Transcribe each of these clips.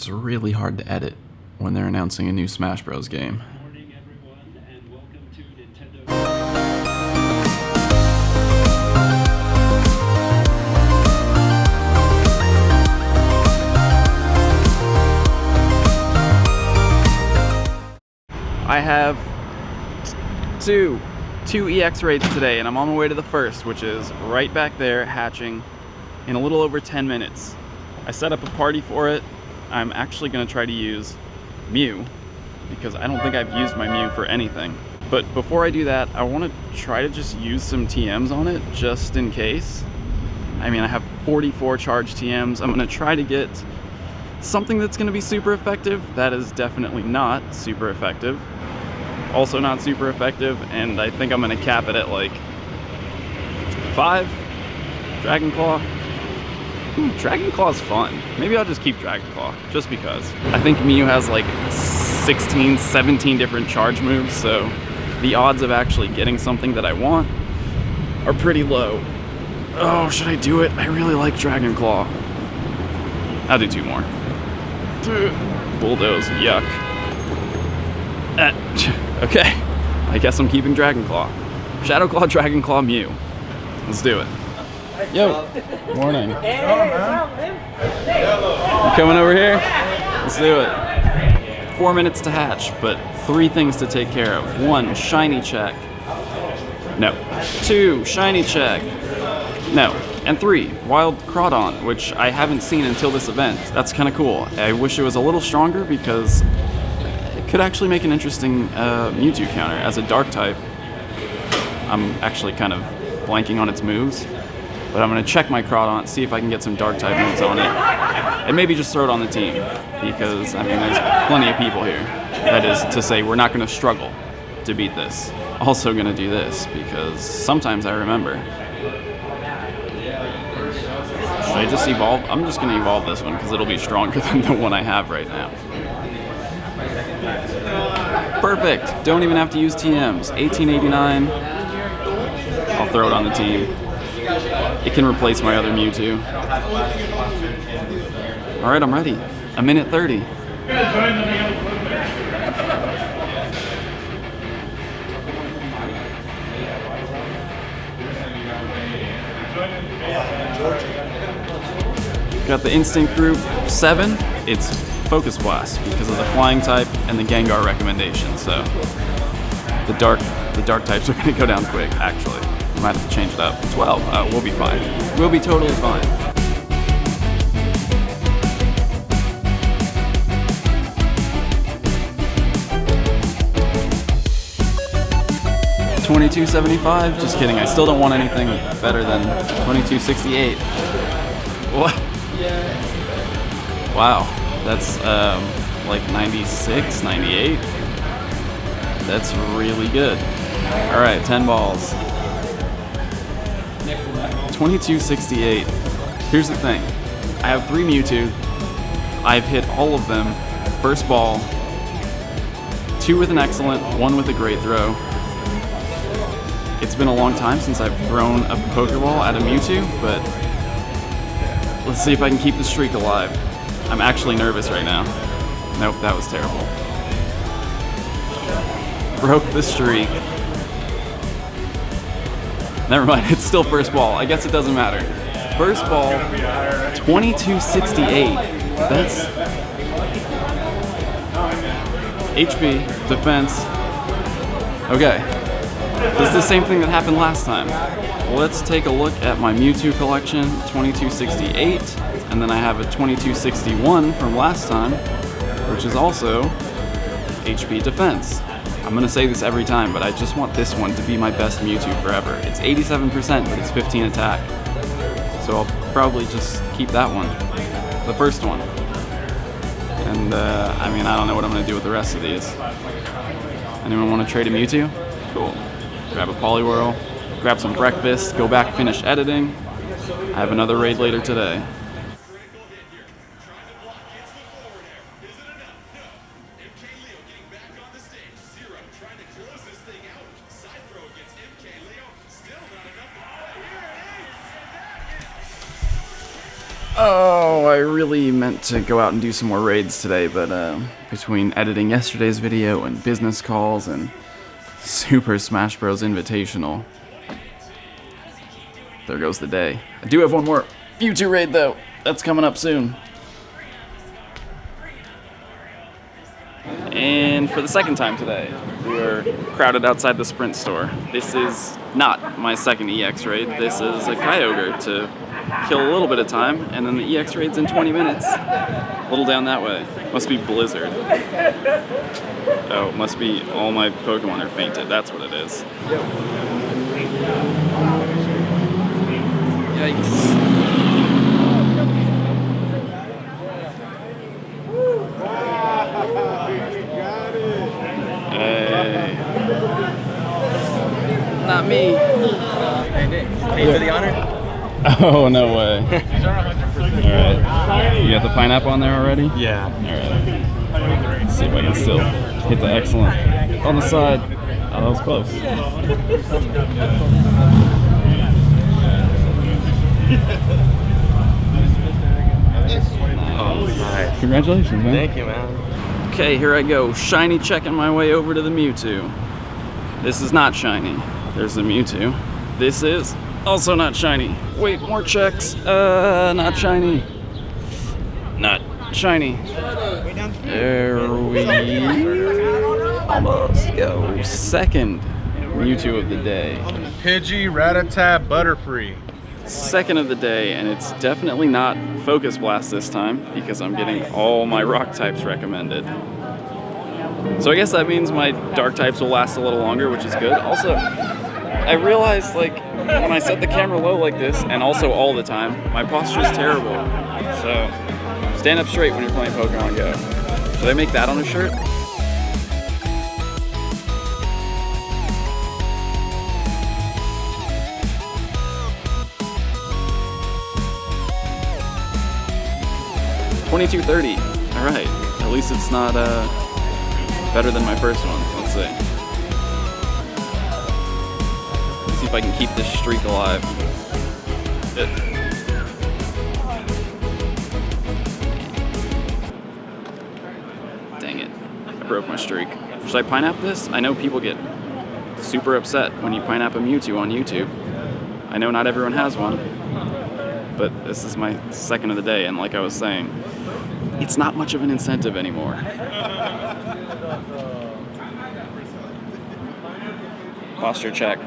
It's really hard to edit when they're announcing a new Smash Bros. Game. Morning, everyone, and welcome to Nintendo. I have two EX Raids today, and I'm on my way to the first, which is right back there, hatching in a little over 10 minutes. I set up a party for it. I'm actually going to try to use Mew, because I don't think I've used my Mew for anything. But before I do that, I want to try to just use some TMs on it, just in case. I mean, I have 44 charged TMs. I'm going to try to get something that's going to be super effective. That is definitely not super effective. Also not super effective, and I think I'm going to cap it at like 5. Dragon Claw. Ooh, Dragon Claw's fun. Maybe I'll just keep Dragon Claw, just because. I think Mew has like 16, 17 different charge moves, so the odds of actually getting something that I want are pretty low. Oh, should I do it? I really like Dragon Claw. I'll do 2 more. Bulldoze, yuck. Okay, I guess I'm keeping Dragon Claw. Shadow Claw, Dragon Claw, Mew. Let's do it. Yo, morning. Hey, You coming over here? Let's do it. 4 minutes to hatch, but 3 things to take care of. 1, shiny check. No. 2, shiny check. No. And 3, wild Crawdon, which I haven't seen until this event. That's kind of cool. I wish it was a little stronger because it could actually make an interesting Mewtwo counter. As a dark type, I'm actually kind of blanking on its moves. But I'm going to check my Crawdon, see if I can get some dark type moves on it. And maybe just throw it on the team. Because, I mean, there's plenty of people here. That is to say, we're not going to struggle to beat this. Also going to do this, because sometimes I remember. Should I just evolve? I'm just going to evolve this one, because it'll be stronger than the one I have right now. Perfect! Don't even have to use TMs. 1889. I'll throw it on the team. It can replace my other Mewtwo. Alright, I'm ready. 1:30. Got the Instinct Group 7. It's Focus Blast because of the flying type and the Gengar recommendation. So the dark types are going to go down quick, actually. Might have to change it up. 12. We'll be fine. We'll be totally fine. $22.75. Just kidding. I still don't want anything better than $22.68. What? Wow. That's like 96, 98. That's really good. All right, 10 balls. $22.68. Here's the thing. I have 3 Mewtwo. I've hit all of them. First ball. 2 with an excellent, 1 with a great throw. It's been a long time since I've thrown a Pokeball at a Mewtwo, but let's see if I can keep the streak alive. I'm actually nervous right now. Nope, that was terrible. Broke the streak. Never mind, it's still first ball. I guess it doesn't matter. First ball, $22.68. That's HP, defense. Okay. This is the same thing that happened last time. Let's take a look at my Mewtwo collection, $22.68. And then I have a $22.61 from last time, which is also HP defense. I'm going to say this every time, but I just want this one to be my best Mewtwo forever. It's 87%, but it's 15 attack. So I'll probably just keep that one. The first one. And, I mean, I don't know what I'm going to do with the rest of these. Anyone want to trade a Mewtwo? Cool. Grab a Poliwhirl, grab some breakfast, go back, finish editing. I have another raid later today. Oh, I really meant to go out and do some more raids today, but between editing yesterday's video and business calls and Super Smash Bros. Invitational, there goes the day. I do have one more Mewtwo raid though. That's coming up soon. And for the second time today, we are crowded outside the Sprint store. This is not my second EX raid. This is a Kyogre to kill a little bit of time, and then the EX raid's in 20 minutes. A little down that way. Must be Blizzard. Oh, it must be all my Pokemon are fainted. That's what it is. Yikes. Hey. Not me. Pay for the honor? Oh, no way. Alright. You got the pineapple on there already? Yeah. Alright. Let's see if I can still hit the excellent on the side. Oh, that was close. Oh, nice. Congratulations, man. Thank you, man. Okay, here I go. Shiny checking my way over to the Mewtwo. This is not shiny. There's the Mewtwo. This is also not shiny. Wait, more checks. Not shiny. Not shiny. There we almost go. Second Mewtwo of the day. Pidgey, Rattata, Butterfree. Second of the day, and it's definitely not Focus Blast this time because I'm getting all my rock types recommended. So I guess that means my dark types will last a little longer, which is good. Also, I realized like when I set the camera low like this, and also all the time, my posture is terrible. So stand up straight when you're playing Pokemon Go. Should I make that on a shirt? $22.30. All right. At least it's not better than my first one. Let's see. Let's see if I can keep this streak alive. Dang it. I broke my streak. Should I pineapple this? I know people get super upset when you pineapple a Mewtwo on YouTube. I know not everyone has one, but this is my second of the day, and like I was saying, it's not much of an incentive anymore. Posture check.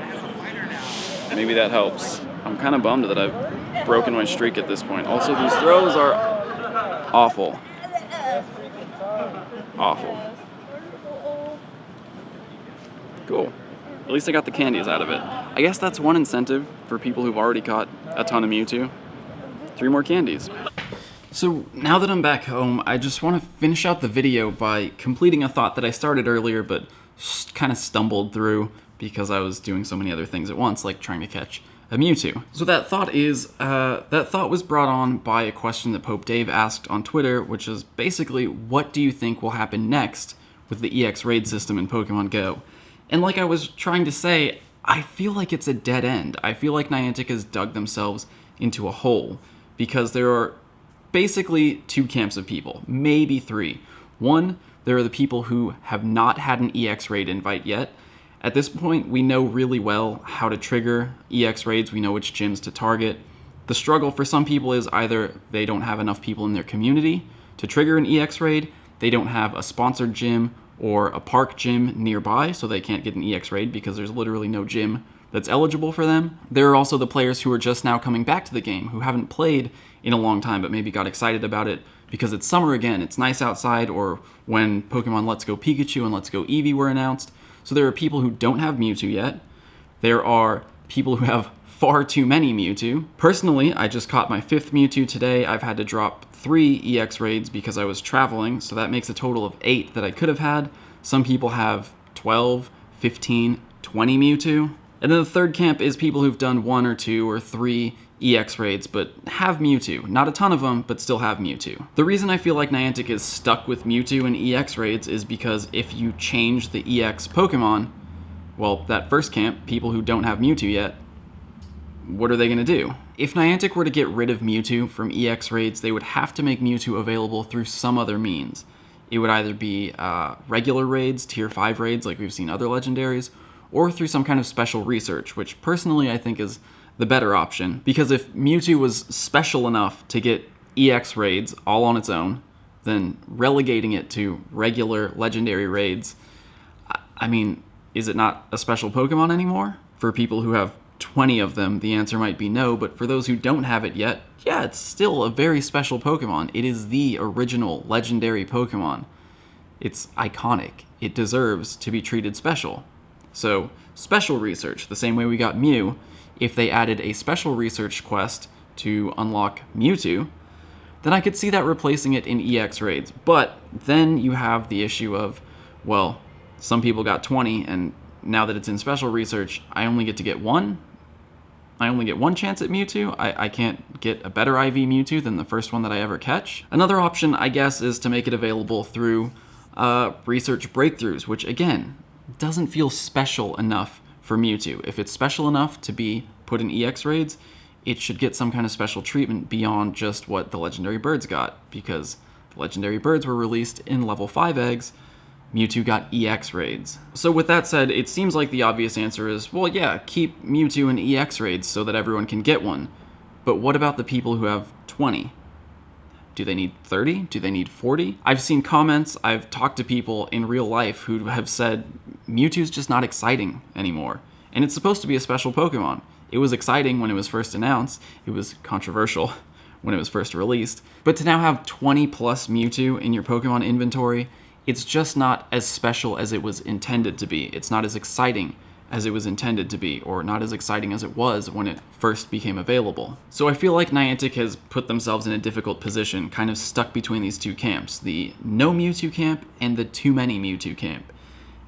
Maybe that helps. I'm kind of bummed that I've broken my streak at this point. Also, these throws are awful. Awful. Cool. At least I got the candies out of it. I guess that's one incentive for people who've already caught a ton of Mewtwo. 3 more candies. So now that I'm back home, I just want to finish out the video by completing a thought that I started earlier but kind of stumbled through because I was doing so many other things at once, like trying to catch a Mewtwo. So that thought was brought on by a question that Pope Dave asked on Twitter, which is basically, what do you think will happen next with the EX Raid system in Pokemon Go? And like I was trying to say, I feel like it's a dead end. I feel like Niantic has dug themselves into a hole because there are basically 2 camps of people, maybe 3. One, there are the people who have not had an EX Raid invite yet. At this point, we know really well how to trigger EX Raids. We know which gyms to target. The struggle for some people is either they don't have enough people in their community to trigger an EX Raid, they don't have a sponsored gym or a park gym nearby, so they can't get an EX Raid because there's literally no gym that's eligible for them. There are also the players who are just now coming back to the game, who haven't played in a long time, but maybe got excited about it because it's summer again, it's nice outside, or when Pokemon Let's Go Pikachu and Let's Go Eevee were announced. So there are people who don't have Mewtwo yet. There are people who have far too many Mewtwo. Personally, I just caught my 5th Mewtwo today. I've had to drop 3 EX Raids because I was traveling, so that makes a total of 8 that I could have had. Some people have 12, 15, 20 Mewtwo. And then the third camp is people who've done 1 or 2 or 3 EX Raids, but have Mewtwo. Not a ton of them, but still have Mewtwo. The reason I feel like Niantic is stuck with Mewtwo and EX Raids is because if you change the EX Pokemon, well, that first camp, people who don't have Mewtwo yet, what are they going to do? If Niantic were to get rid of Mewtwo from EX Raids, they would have to make Mewtwo available through some other means. It would either be regular raids, tier 5 raids like we've seen other legendaries, or through some kind of special research, which personally I think is the better option. Because if Mewtwo was special enough to get EX raids all on its own, then relegating it to regular legendary raids, I mean, is it not a special Pokemon anymore? For people who have 20 of them, the answer might be no, but for those who don't have it yet, yeah, it's still a very special Pokemon. It is the original legendary Pokemon. It's iconic. It deserves to be treated special. So, special research, the same way we got Mew, if they added a special research quest to unlock Mewtwo, then I could see that replacing it in EX raids. But then you have the issue of, well, some people got 20, and now that it's in special research, I only get to get one. I only get one chance at Mewtwo. I can't get a better IV Mewtwo than the first one that I ever catch. Another option, I guess, is to make it available through research breakthroughs, which again, doesn't feel special enough for Mewtwo. If it's special enough to be put in EX raids, it should get some kind of special treatment beyond just what the legendary birds got, because the legendary birds were released in level 5 eggs, Mewtwo got EX raids. So with that said, it seems like the obvious answer is, well, yeah, keep Mewtwo in EX raids so that everyone can get one. But what about the people who have 20? Do they need 30? Do they need 40? I've seen comments, I've talked to people in real life who have said Mewtwo's just not exciting anymore. And it's supposed to be a special Pokemon. It was exciting when it was first announced. It was controversial when it was first released. But to now have 20 plus Mewtwo in your Pokemon inventory, it's just not as special as it was intended to be. It's not as exciting as it was intended to be, or not as exciting as it was when it first became available. So I feel like Niantic has put themselves in a difficult position, kind of stuck between these two camps, the no Mewtwo camp and the too many Mewtwo camp.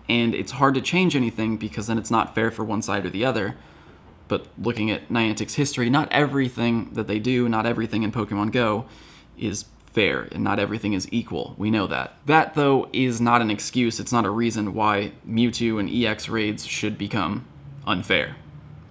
And it's hard to change anything because then it's not fair for one side or the other. But looking at Niantic's history, not everything that they do, not everything in Pokemon Go is fair, and not everything is equal. We know that. That, though, is not an excuse. It's not a reason why Mewtwo and EX raids should become unfair.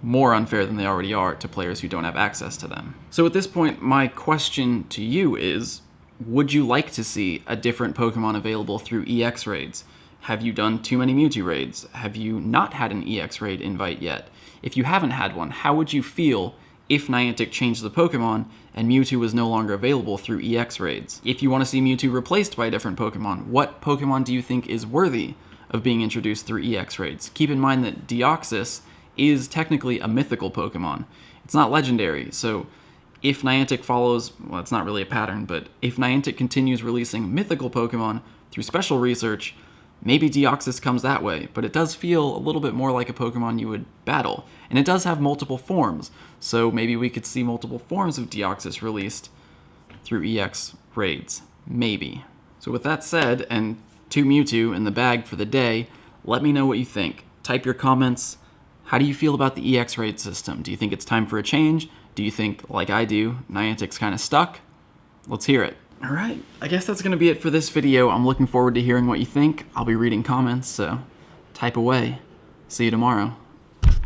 More unfair than they already are to players who don't have access to them. So at this point, my question to you is, would you like to see a different Pokemon available through EX raids? Have you done too many Mewtwo raids? Have you not had an EX raid invite yet? If you haven't had one, how would you feel if Niantic changed the Pokemon and Mewtwo was no longer available through EX raids? If you want to see Mewtwo replaced by a different Pokemon, what Pokemon do you think is worthy of being introduced through EX raids? Keep in mind that Deoxys is technically a mythical Pokemon. It's not legendary, so if Niantic follows, well, it's not really a pattern, but if Niantic continues releasing mythical Pokemon through special research, maybe Deoxys comes that way, but it does feel a little bit more like a Pokemon you would battle. And it does have multiple forms, so maybe we could see multiple forms of Deoxys released through EX raids. Maybe. So with that said, and 2 Mewtwo in the bag for the day, let me know what you think. Type your comments. How do you feel about the EX raid system? Do you think it's time for a change? Do you think, like I do, Niantic's kind of stuck? Let's hear it. Alright, I guess that's going to be it for this video. I'm looking forward to hearing what you think. I'll be reading comments, so type away. See you tomorrow.